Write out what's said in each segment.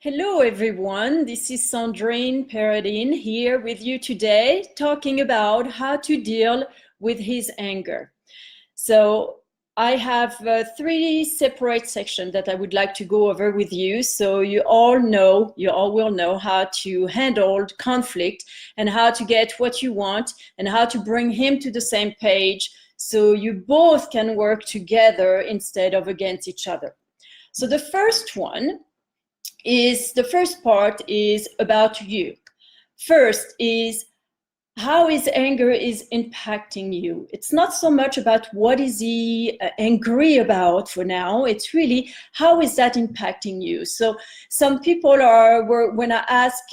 Hello, everyone. This is Sandrine Perradin here with you today, talking about how to deal with his anger. So I have three separate sections that I would like to go over with you. So you all will know how to handle conflict and how to get what you want and how to bring him to the same page so you both can work together instead of against each other. So the first part is about you. First is how his anger is impacting you. It's not so much about what is he angry about for now. It's really how is that impacting you. So some people when I ask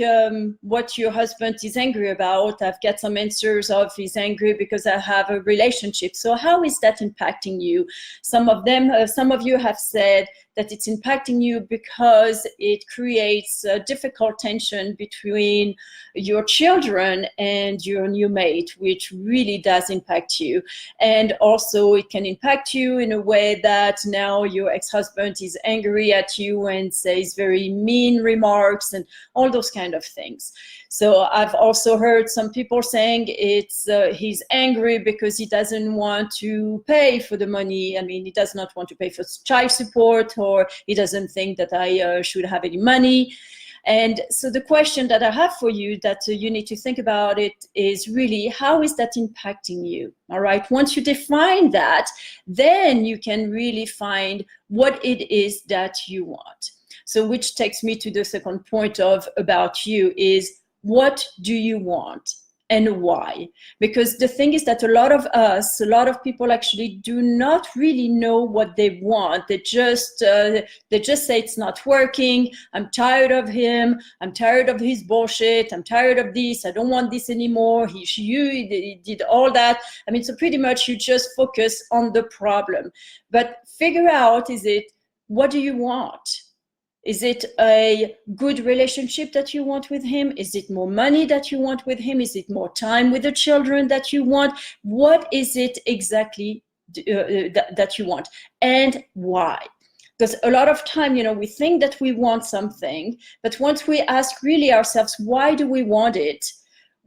what your husband is angry about, I've got some answers of he's angry because I have a relationship. So how is that impacting you? Some of you have said that it's impacting you because it creates a difficult tension between your children and your new mate, which really does impact you. And also it can impact you in a way that now your ex-husband is angry at you and says very mean remarks and all those kind of things. So I've also heard some people saying he's angry because he doesn't want to pay for the money. I mean, he does not want to pay for child support, or he doesn't think that I should have any money. And so the question that I have for you that you need to think about it is really, how is that impacting you? All right. Once you define that, then you can really find what it is that you want. So which takes me to the second point about you is, what do you want? And why? Because the thing is that a lot of people actually do not really know what they want. They just say it's not working. I'm tired of him. I'm tired of his bullshit. I'm tired of this. I don't want this anymore. He did all that. I mean, so pretty much you just focus on the problem. But figure out, what do you want? Is it a good relationship that you want with him? Is it more money that you want with him? Is it more time with the children that you want? What is it exactly that you want, and why? Because a lot of time, we think that we want something, but once we ask really ourselves, why do we want it?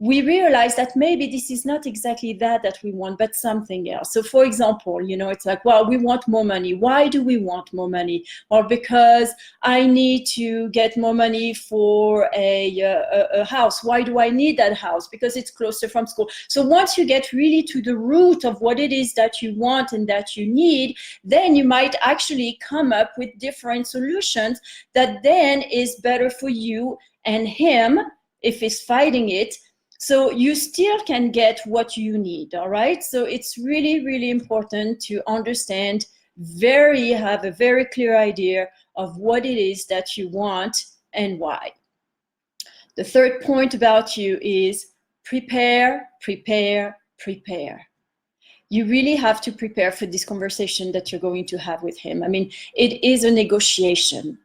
We realize that maybe this is not exactly that we want, but something else. So for example, it's like, well, we want more money. Why do we want more money? Well, because I need to get more money for a house. Why do I need that house? Because it's closer from school. So once you get really to the root of what it is that you want and that you need, then you might actually come up with different solutions that then is better for you and him if he's fighting it. So you still can get what you need, all right? So it's really, really important to understand, have a very clear idea of what it is that you want and why. The third point about you is prepare, prepare, prepare. You really have to prepare for this conversation that you're going to have with him. I mean, it is a negotiation,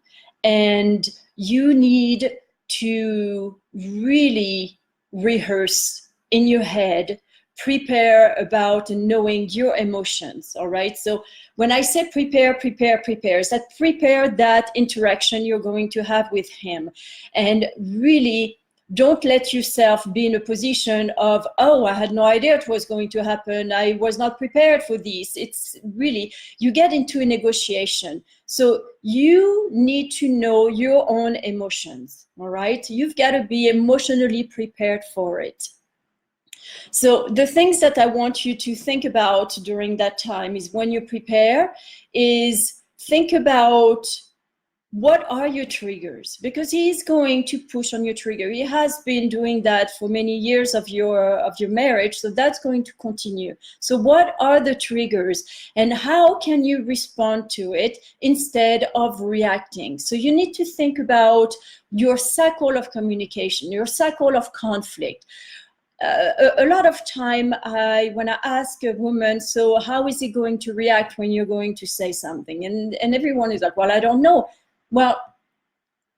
and you need to really rehearse in your head, prepare about knowing your emotions, all right? So when I say prepare, is that prepare that interaction you're going to have with him, and really don't let yourself be in a position of, oh, I had no idea it was going to happen. I was not prepared for this. It's really, you get into a negotiation. So you need to know your own emotions, all right? You've got to be emotionally prepared for it. So the things that I want you to think about during that time is, when you prepare, is think about, what are your triggers? Because he's going to push on your trigger. He has been doing that for many years of your marriage, so that's going to continue. So what are the triggers, and how can you respond to it instead of reacting? So you need to think about your cycle of communication, your cycle of conflict. A lot of time, when I ask a woman, so how is he going to react when you're going to say something? And everyone is like, well, I don't know. Well,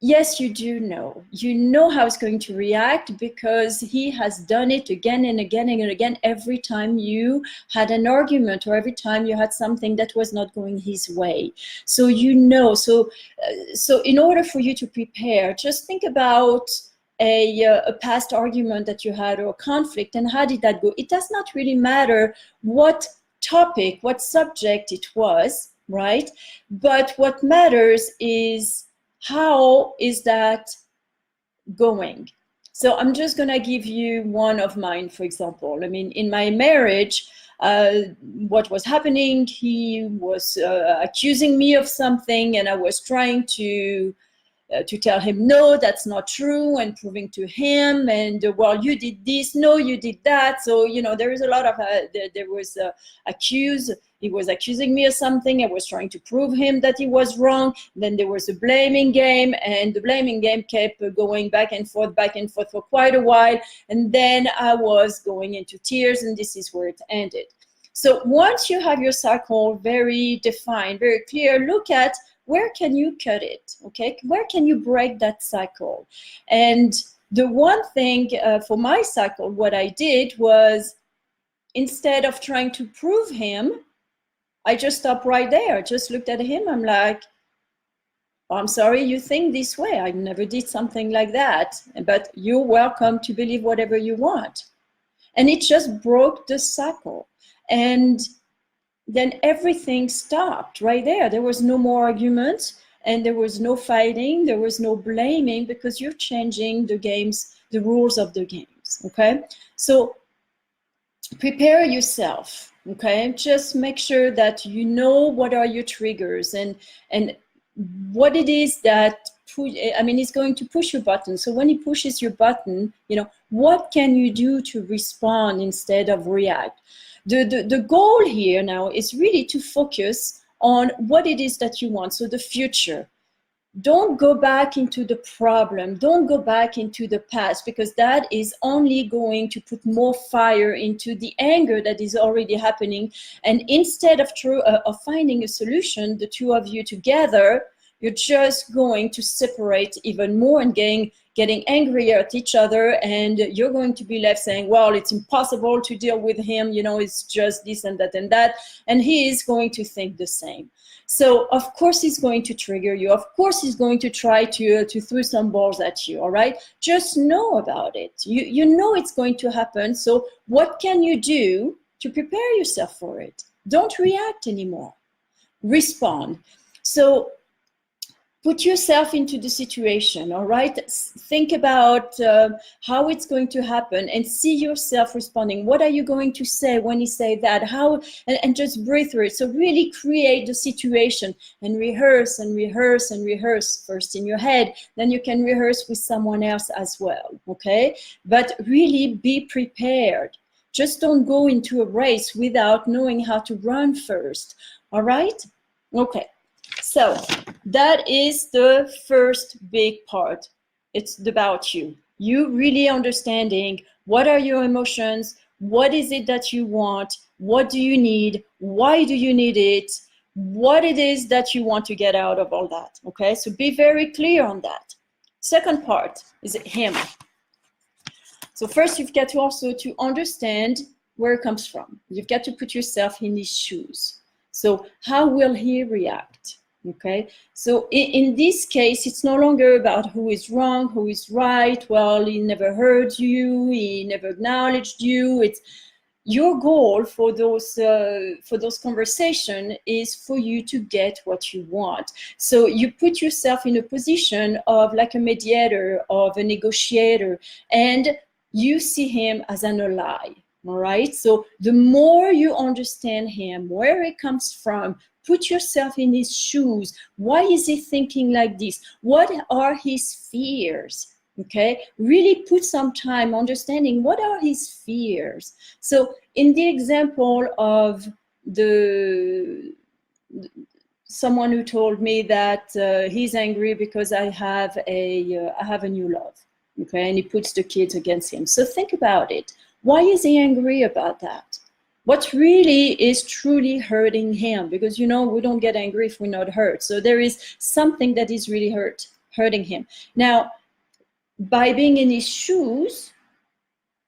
Yes, you do know. You know how he's going to react because he has done it again and again and again every time you had an argument or every time you had something that was not going his way. So you know. So in order for you to prepare, just think about a past argument that you had or a conflict and how did that go. It does not really matter what topic, what subject it was, right? But what matters is how is that going? So I'm just going to give you one of mine, for example. I mean, in my marriage, what was happening, he was accusing me of something, and I was trying to tell him, no, that's not true, and proving to him, and well, you did this, no, you did that. So, you know, there is a lot of, there was he was accusing me of something. I was trying to prove him that he was wrong. Then there was a blaming game, and the blaming game kept going back and forth for quite a while. And then I was going into tears, and this is where it ended. So once you have your cycle very defined, very clear, look at where can you cut it, okay? Where can you break that cycle? And the one thing for my cycle, what I did was, instead of trying to prove him, I just stopped right there. I just looked at him. I'm like, oh, I'm sorry you think this way. I never did something like that. But you're welcome to believe whatever you want. And it just broke the cycle. And then everything stopped right there. There was no more argument, and there was no fighting, there was no blaming, because you're changing the games, the rules of the games, okay? So prepare yourself, okay? Just make sure that you know what are your triggers and what it is that he's going to push your button. So when he pushes your button, you know, what can you do to respond instead of react? The goal here now is really to focus on what it is that you want. So the future. Don't go back into the problem. Don't go back into the past, because that is only going to put more fire into the anger that is already happening. And instead of finding a solution, the two of you together, you're just going to separate even more and getting angrier at each other, and you're going to be left saying, well, it's impossible to deal with him, you know, it's just this and that, and he is going to think the same. So of course he's going to trigger you. Of course he's going to try to throw some balls at you, all right? Just know about it. You know it's going to happen, so what can you do to prepare yourself for it? Don't react anymore. Respond. So put yourself into the situation, all right? Think about how it's going to happen and see yourself responding. What are you going to say when you say that? How, and just breathe through it. So really create the situation and rehearse and rehearse and rehearse first in your head. Then you can rehearse with someone else as well, okay? But really be prepared. Just don't go into a race without knowing how to run first, all right? Okay. So that is the first big part. It's about you. You really understanding what are your emotions, what is it that you want, what do you need, why do you need it, what it is that you want to get out of all that, okay? So be very clear on that. Second part is him. So first you've got to also to understand where it comes from. You've got to put yourself in his shoes. So how will he react? Okay, so in this case, it's no longer about who is wrong, who is right. Well, he never heard you, he never acknowledged you. It's your goal for those conversations is for you to get what you want. So you put yourself in a position of like a mediator, of a negotiator, and you see him as an ally. All right, so the more you understand him, where he comes from, put yourself in his shoes. Why is he thinking like this? What are his fears? Okay, really put some time understanding what are his fears. So in the example of someone who told me that he's angry because I have a new love, okay, and he puts the kids against him. So think about it. Why is he angry about that? What really is truly hurting him? Because, you know, we don't get angry if we're not hurt. So there is something that is really hurting him. Now, by being in his shoes,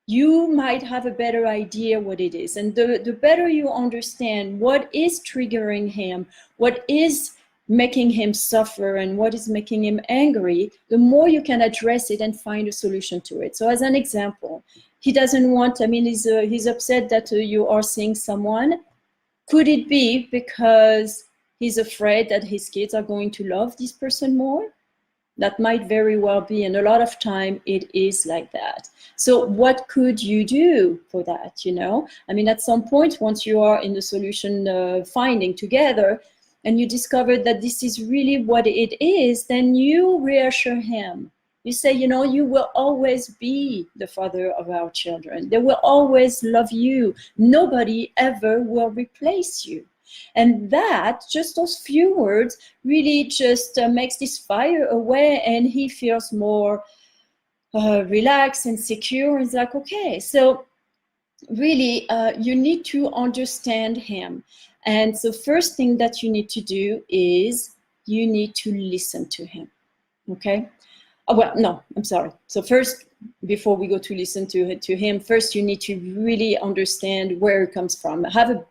you might have a better idea what it is. And the better you understand what is triggering him, what is making him suffer, and what is making him angry, the more you can address it and find a solution to it. So as an example, he doesn't want, I mean, he's upset that you are seeing someone. Could it be because he's afraid that his kids are going to love this person more? That might very well be, and a lot of time it is like that. So what could you do for that, you know? I mean, at some point, once you are in the solution finding together, and you discover that this is really what it is, then you reassure him. You say, you know, you will always be the father of our children. They will always love you. Nobody ever will replace you. And that, just those few words, really just makes this fire away, and he feels more relaxed and secure. It's like, okay, so really you need to understand him. And so first thing that you need to do is you need to listen to him, okay? Oh, well, no, I'm sorry. So first, before we go to listen to him, first you need to really understand where it comes from. Have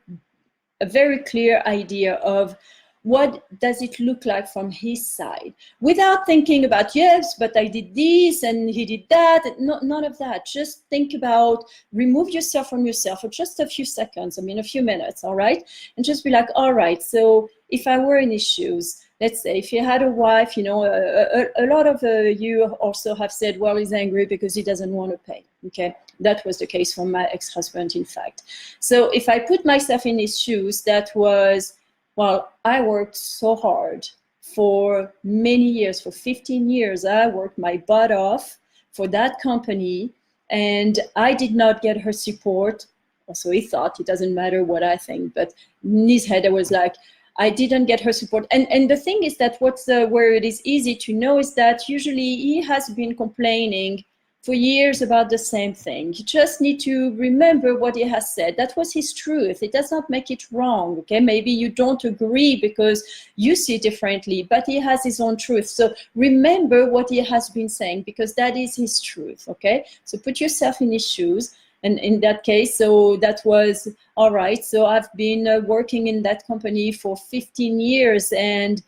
a very clear idea of what does it look like from his side, without thinking about, yes, but I did this and he did that. No, none of that. Just think about, remove yourself from yourself for just a few seconds, I mean, a few minutes, all right? And just be like, all right, so if I were in his shoes, let's say if you had a wife, you know, a lot of you also have said, well, he's angry because he doesn't want to pay, okay? That was the case for my ex-husband, in fact. So if I put myself in his shoes, that was, well, I worked so hard for many years, for 15 years. I worked my butt off for that company, and I did not get her support. Also, he thought, it doesn't matter what I think, but in his head, I was like, I didn't get her support. And the thing is that where it is easy to know is that usually he has been complaining for years about the same thing. You just need to remember what he has said. That was his truth. It does not make it wrong, okay? Maybe you don't agree because you see differently, but he has his own truth. So remember what he has been saying, because that is his truth, okay? So put yourself in his shoes. And in that case, so that was, all right, so I've been working in that company for 15 years, and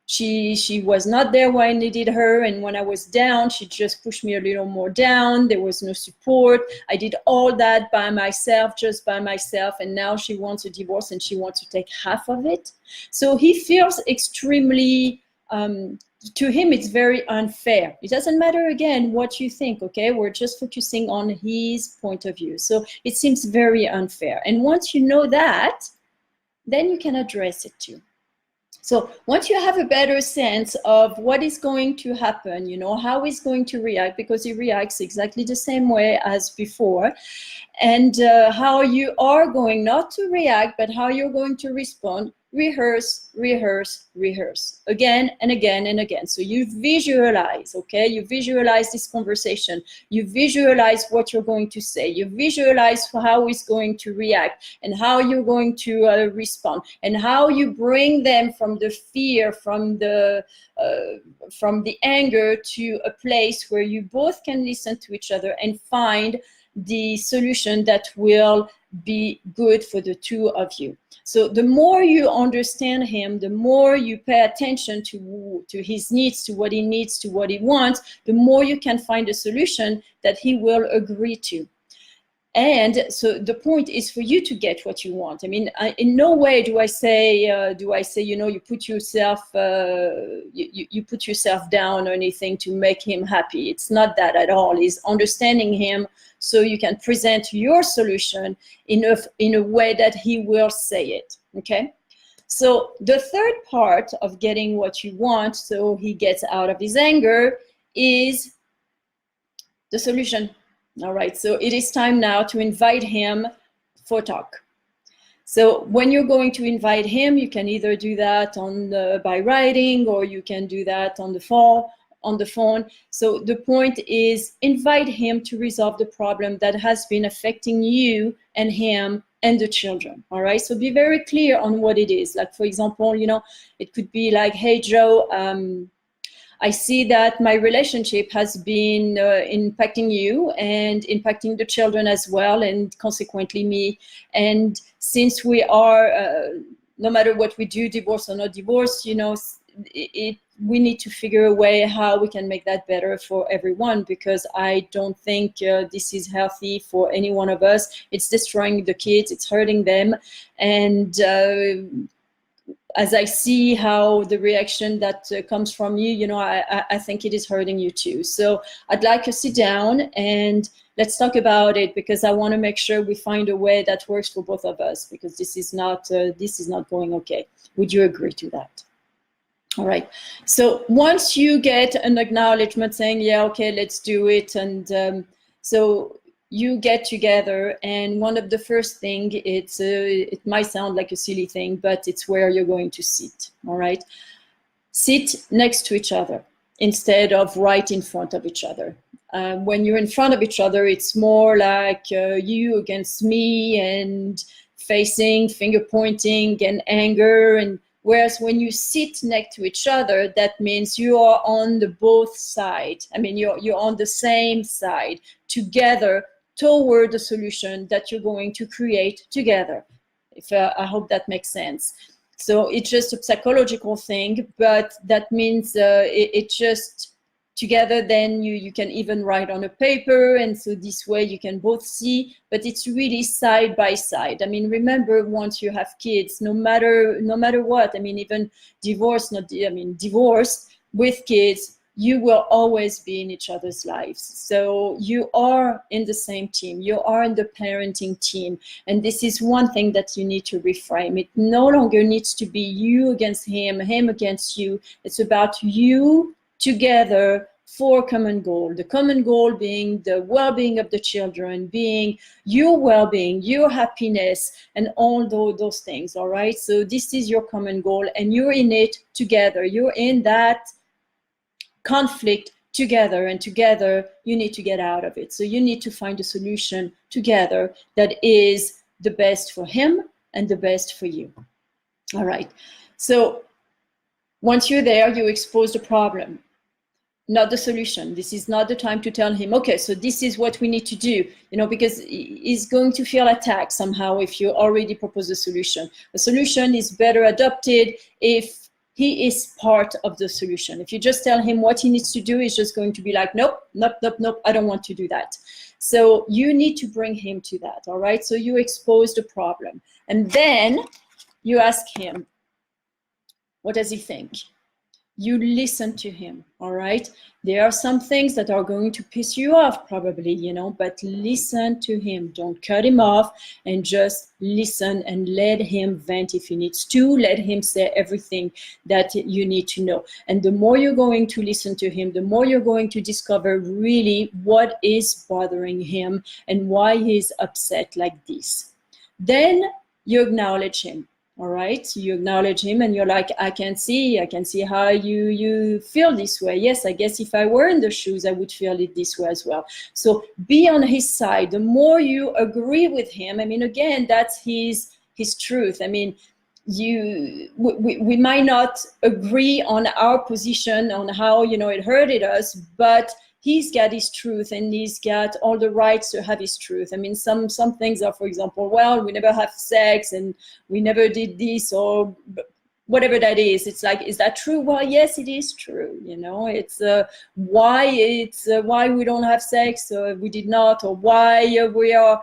she was not there when I needed her, and when I was down, she just pushed me a little more down. There was no support. I did all that by myself, just by myself, and now she wants a divorce and she wants to take half of it. So he feels extremely, to him, it's very unfair. It doesn't matter, again, what you think, okay? We're just focusing on his point of view. So it seems very unfair. And once you know that, then you can address it too. So once you have a better sense of what is going to happen, you know, how he's going to react, because he reacts exactly the same way as before, and how you are going not to react, but how you're going to respond, rehearse, rehearse, rehearse, again and again and again. So you visualize, okay? You visualize this conversation. You visualize what you're going to say. You visualize how he's going to react and how you're going to respond, and how you bring them from the fear, from the anger, to a place where you both can listen to each other and find the solution that will be good for the two of you. So the more you understand him, the more you pay attention to his needs, to what he needs, to what he wants, the more you can find a solution that he will agree to. And so the point is for you to get what you want. I mean, in no way do I say, you know, you put yourself, you put yourself down or anything to make him happy. It's not that at all. It's understanding him so you can present your solution in a way that he will say it, okay? So the third part of getting what you want, so he gets out of his anger, is the solution. All right, so it is time now to invite him for talk. So when you're going to invite him, you can either do that by writing, or you can do that on the phone. So the point is, invite him to resolve the problem that has been affecting you and him and the children. All right, so be very clear on what it is. Like, for example, you know, it could be like, hey, Joe, I see that my relationship has been impacting you and impacting the children as well, and consequently me. And since we are, no matter what we do, divorce or not divorce, you know, we need to figure a way how we can make that better for everyone, because I don't think this is healthy for any one of us. It's destroying the kids, it's hurting them. And as I see how the reaction that comes from you, you know, I think it is hurting you too. So I'd like to sit down and let's talk about it, because I want to make sure we find a way that works for both of us, because this is not going okay. Would you agree to that? All right. So once you get an acknowledgement saying, yeah, okay, let's do it. And so you get together, and one of the first thing, it might sound like a silly thing, but it's where you're going to sit. All right. Sit next to each other instead of right in front of each other. When you're in front of each other, it's more like you against me and facing, finger pointing and anger. And whereas when you sit next to each other, that means you are on the both sides. I mean, you're on the same side together toward the solution that you're going to create together. If I hope that makes sense. So it's just a psychological thing, but that means it just together, then you can even write on a paper, and so this way you can both see, but it's really side by side. I mean, remember, once you have kids, no matter what, I mean, even divorced with kids, you will always be in each other's lives. So you are in the same team, you are in the parenting team. And this is one thing that you need to reframe. It no longer needs to be you against him, him against you. It's about you together for a common goal. The common goal being the well-being of the children, being your well-being, your happiness, and all those things, all right? So this is your common goal, and you're in it together. You're in that conflict together, and together you need to get out of it. So you need to find a solution together that is the best for him and the best for you. All right. So once you're there, you expose the problem, not the solution. This is not the time to tell him, okay, so this is what we need to do, you know, because he's going to feel attacked somehow if you already propose a solution. A solution is better adopted if he is part of the solution. If you just tell him what he needs to do, he's just going to be like, nope, nope, nope, nope, I don't want to do that. So you need to bring him to that, all right? So you expose the problem, and then you ask him, what does he think? You listen to him, all right? There are some things that are going to piss you off probably, you know, but listen to him. Don't cut him off, and just listen and let him vent if he needs to. Let him say everything that you need to know. And the more you're going to listen to him, the more you're going to discover really what is bothering him and why he's upset like this. Then you acknowledge him. All right, you acknowledge him, and you're like, I can see how you feel this way. Yes, I guess if I were in the shoes, I would feel it this way as well. So be on his side. The more you agree with him, I mean, again, that's his truth. I mean, we might not agree on our position on how, you know, it hurted us, but he's got his truth, and he's got all the rights to have his truth. I mean, some things are, for example, well, we never have sex and we never did this, or whatever that is. It's like, is that true? Well, yes, it is true. You know, it's why we don't have sex, we did not, or why we are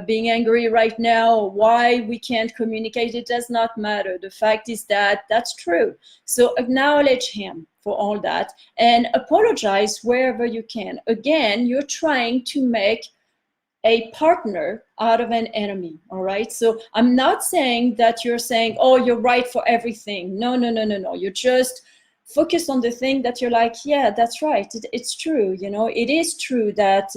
being angry right now, or why we can't communicate. It does not matter. The fact is that that's true. So acknowledge him for all that, and apologize wherever you can. Again, you're trying to make a partner out of an enemy, all right? So I'm not saying that you're saying, oh, you're right for everything. No. You're just focused on the thing that you're like, yeah, that's right. It's true. You know, it is true that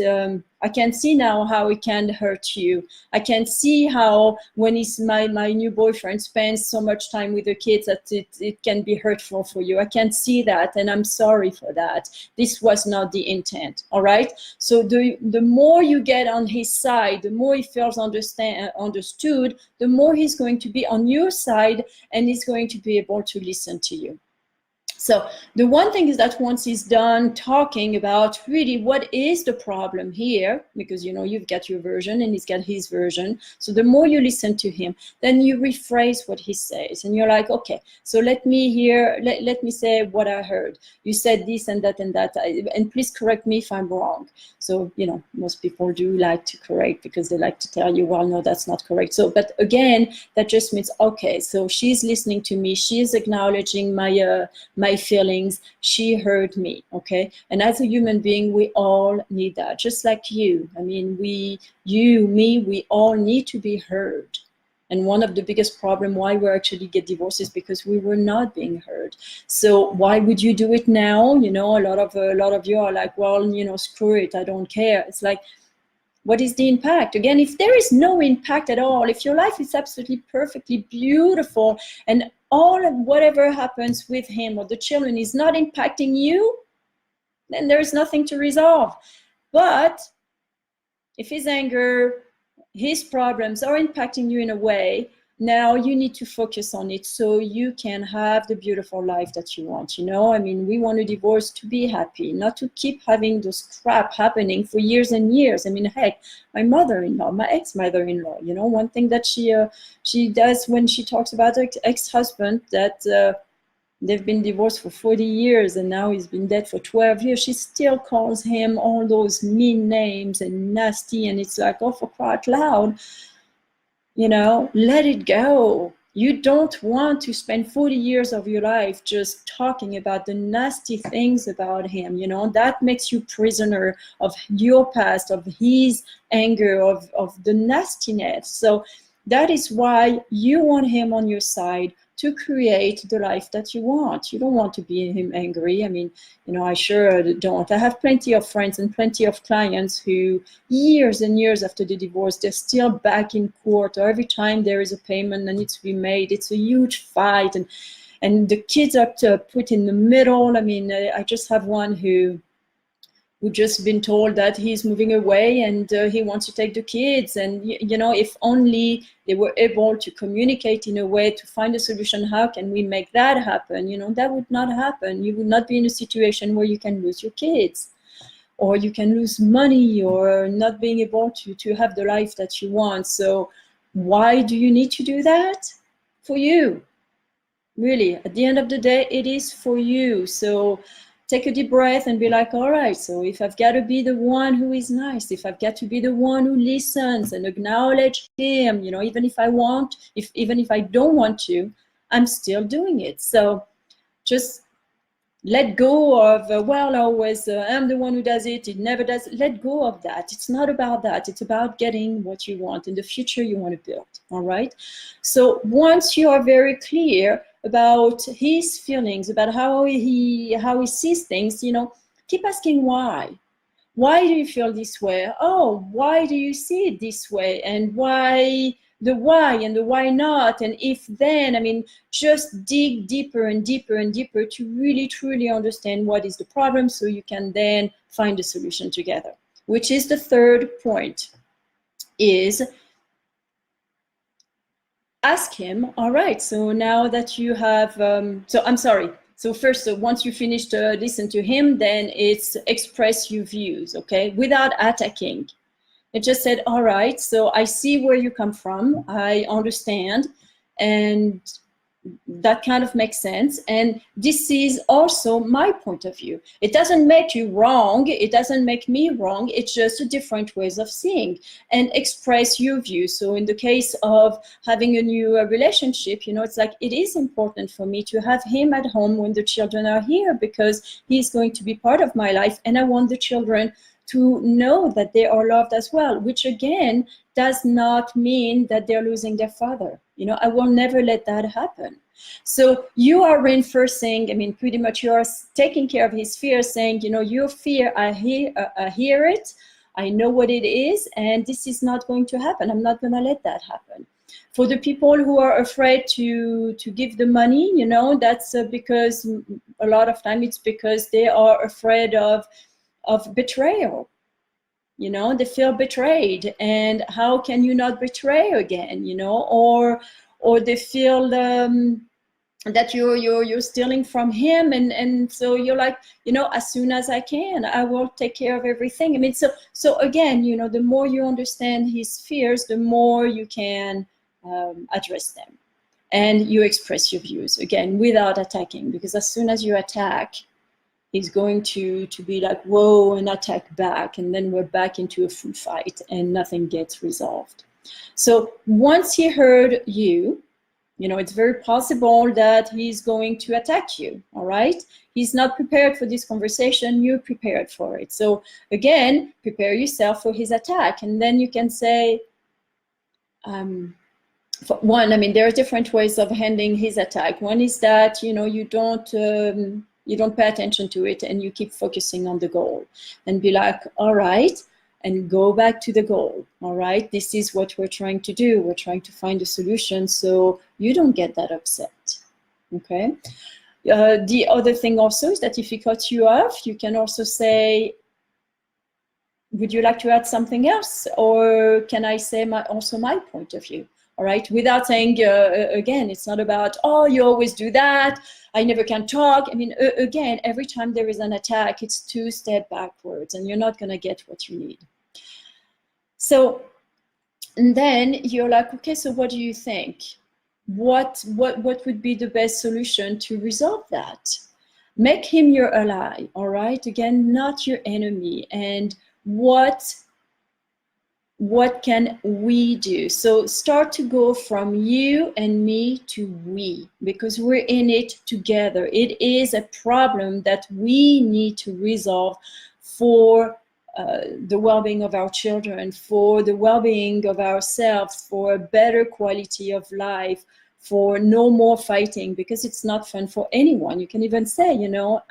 I can see now how it can hurt you. I can see how when my new boyfriend spends so much time with the kids that it can be hurtful for you. I can see that, and I'm sorry for that. This was not the intent, all right? So the more you get on his side, the more he feels understood, the more he's going to be on your side, and he's going to be able to listen to you. So the one thing is that once he's done talking about really what is the problem here, because you've got your version and he's got his version. So the more you listen to him, then you rephrase what he says, and you're like, okay, so let me hear, let me say what I heard. You said this and that and that, and please correct me if I'm wrong. So most people do like to correct, because they like to tell you, well, no, that's not correct. So, but again, that just means, okay, so she's listening to me, she is acknowledging my feelings, she heard me, okay? And as a human being, we all need that, just like you. I mean, we all need to be heard. And one of the biggest problems why we actually get divorced is because we were not being heard. So why would you do it now? A lot of you are like, well, screw it, I don't care. It's like, what is the impact? Again, if there is no impact at all, if your life is absolutely perfectly beautiful and all of whatever happens with him or the children is not impacting you, then there is nothing to resolve. But if his anger, his problems are impacting you in a way, now you need to focus on it so you can have the beautiful life that you want. I mean, we want a divorce to be happy, not to keep having those crap happening for years and years. I mean, heck, my mother-in-law, my ex-mother-in-law, one thing that she does when she talks about her ex-husband, that they've been divorced for 40 years and now he's been dead for 12 years. She still calls him all those mean names and nasty, and it's like, oh, for crying out loud, let it go. You don't want to spend 40 years of your life just talking about the nasty things about him. That makes you prisoner of your past, of his anger, of the nastiness. So that is why you want him on your side to create the life that you want. You don't want to be him angry. I mean, I sure don't. I have plenty of friends and plenty of clients who years and years after the divorce, they're still back in court, or every time there is a payment that needs to be made, it's a huge fight, and the kids are put in the middle. I mean, I just have one who just been told that he's moving away and he wants to take the kids. And, if only they were able to communicate in a way to find a solution, how can we make that happen? That would not happen. You would not be in a situation where you can lose your kids, or you can lose money, or not being able to have the life that you want. So why do you need to do that? For you. Really, at the end of the day, it is for you. So take a deep breath and be like, all right, so if I've got to be the one who is nice, if I've got to be the one who listens and acknowledge him, even if even if I don't want to, I'm still doing it. So just let go of, well, always I'm the one who does it, it never does. Let go of that. It's not about that. It's about getting what you want in the future you want to build. All right. So once you are very clear about his feelings, about how he sees things, keep asking why. Why do you feel this way? Oh, why do you see it this way? And why, the why and the why not? And if then, I mean, just dig deeper and deeper and deeper to really, truly understand what is the problem, so you can then find a solution together. Which is the third point, is ask him, all right, so now that you have, so I'm sorry. So first, once you finish to listen to him, then it's express your views, okay? Without attacking. It just said, all right, so I see where you come from. I understand. And that kind of makes sense. And this is also my point of view. It doesn't make you wrong. It doesn't make me wrong. It's just a different ways of seeing, and express your view. So in the case of having a new relationship, it's like, it is important for me to have him at home when the children are here, because he's going to be part of my life. And I want the children to know that they are loved as well, which again does not mean that they're losing their father. I will never let that happen. So you are reinforcing, I mean, pretty much you are taking care of his fear, saying, your fear, I hear it, I know what it is, and this is not going to happen. I'm not going to let that happen. For the people who are afraid to give the money, that's because a lot of time it's because they are afraid of betrayal. They feel betrayed, and how can you not betray again? Or they feel that you're stealing from him, and so you're like, you know, as soon as I can, I will take care of everything. I mean, so again, you know, the more you understand his fears, the more you can address them, and you express your views again without attacking, because as soon as you attack, he's going to be like, whoa, and attack back, and then we're back into a full fight and nothing gets resolved. So once he heard you, you know, it's very possible that he's going to attack you, all right? He's not prepared for this conversation, you're prepared for it. So again, prepare yourself for his attack, and then you can say, for one, I mean, there are different ways of handling his attack. One is that, you know, you don't pay attention to it and you keep focusing on the goal, and be like, all right, and go back to the goal. All right, this is what we're trying to do. We're trying to find a solution so you don't get that upset. Okay. The other thing also is that if he cuts you off, you can also say, would you like to add something else? Or can I say also my point of view? All right, without saying, again, it's not about, oh, you always do that, I never can talk. I mean, again, every time there is an attack, it's 2 steps backwards, and you're not going to get what you need. So, and then you're like, okay, so what do you think? What would be the best solution to resolve that? Make him your ally, all right? Again, not your enemy. And what can we do? So start to go from you and me to we, because we're in it together. It is a problem that we need to resolve for the well-being of our children, for the well-being of ourselves, for a better quality of life, for no more fighting, because it's not fun for anyone. You can even say, you know,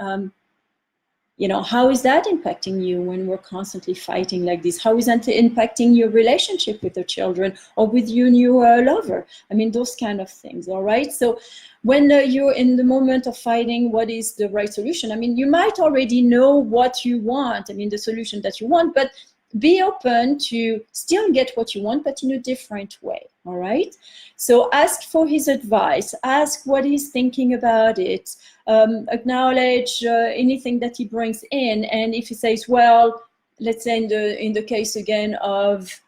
how is that impacting you when we're constantly fighting like this? How is that impacting your relationship with the children or with you and your lover? I mean, those kind of things, all right? So when you're in the moment of fighting, what is the right solution? I mean, you might already know what you want, I mean, the solution that you want, but be open to still get what you want, but in a different way, all right? So ask for his advice, ask what he's thinking about it, acknowledge anything that he brings in. And if he says, well, let's say in the case again of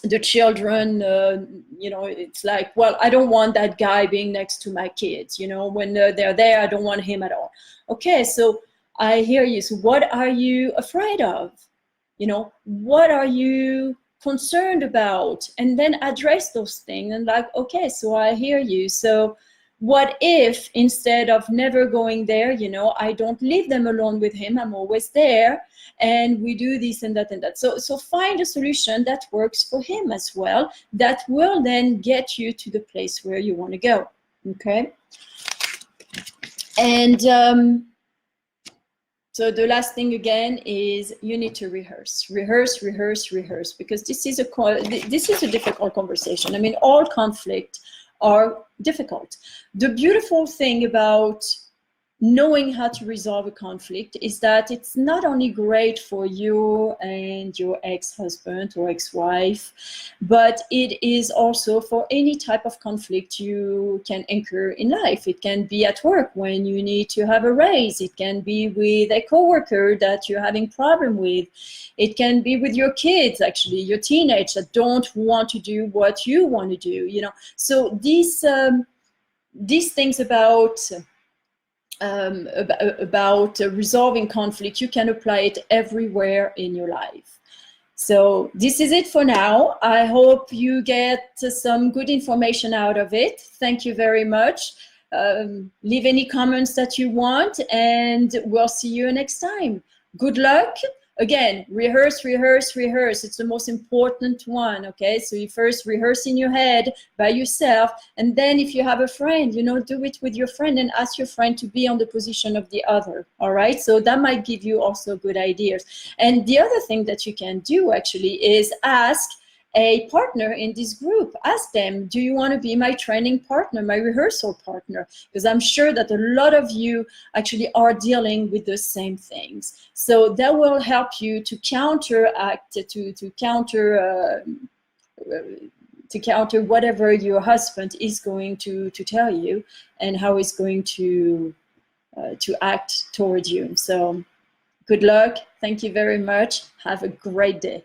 the children, it's like, well, I don't want that guy being next to my kids, when they're there, I don't want him at all. Okay, so I hear you. So what are you afraid of? What are you concerned about? And then address those things and like, okay, so I hear you. So what if instead of never going there, I don't leave them alone with him, I'm always there, and we do this and that and that. So find a solution that works for him as well, that will then get you to the place where you want to go. Okay. And so the last thing again is you need to rehearse, because this is a difficult conversation. I mean, all conflict are difficult. The beautiful thing about knowing how to resolve a conflict is that it's not only great for you and your ex-husband or ex-wife, but it is also for any type of conflict you can incur in life. It can be at work when you need to have a raise. It can be with a coworker that you're having problem with. It can be with your kids, actually, your teenage that don't want to do what you want to do, So these things about resolving conflict, you can apply it everywhere in your life. So this is it for now. I hope you get some good information out of it. Thank you very much. Leave any comments that you want, and we'll see you next time. Good luck. Again, rehearse. It's the most important one, okay? So you first rehearse in your head by yourself, and then if you have a friend, do it with your friend and ask your friend to be on the position of the other, all right? So that might give you also good ideas. And the other thing that you can do actually is ask a partner in this group. Ask them, do you want to be my training partner, my rehearsal partner? Because I'm sure that a lot of you actually are dealing with the same things. So that will help you to counteract, to counter to counter whatever your husband is going to tell you and how he's going to act towards you. So good luck. Thank you very much. Have a great day.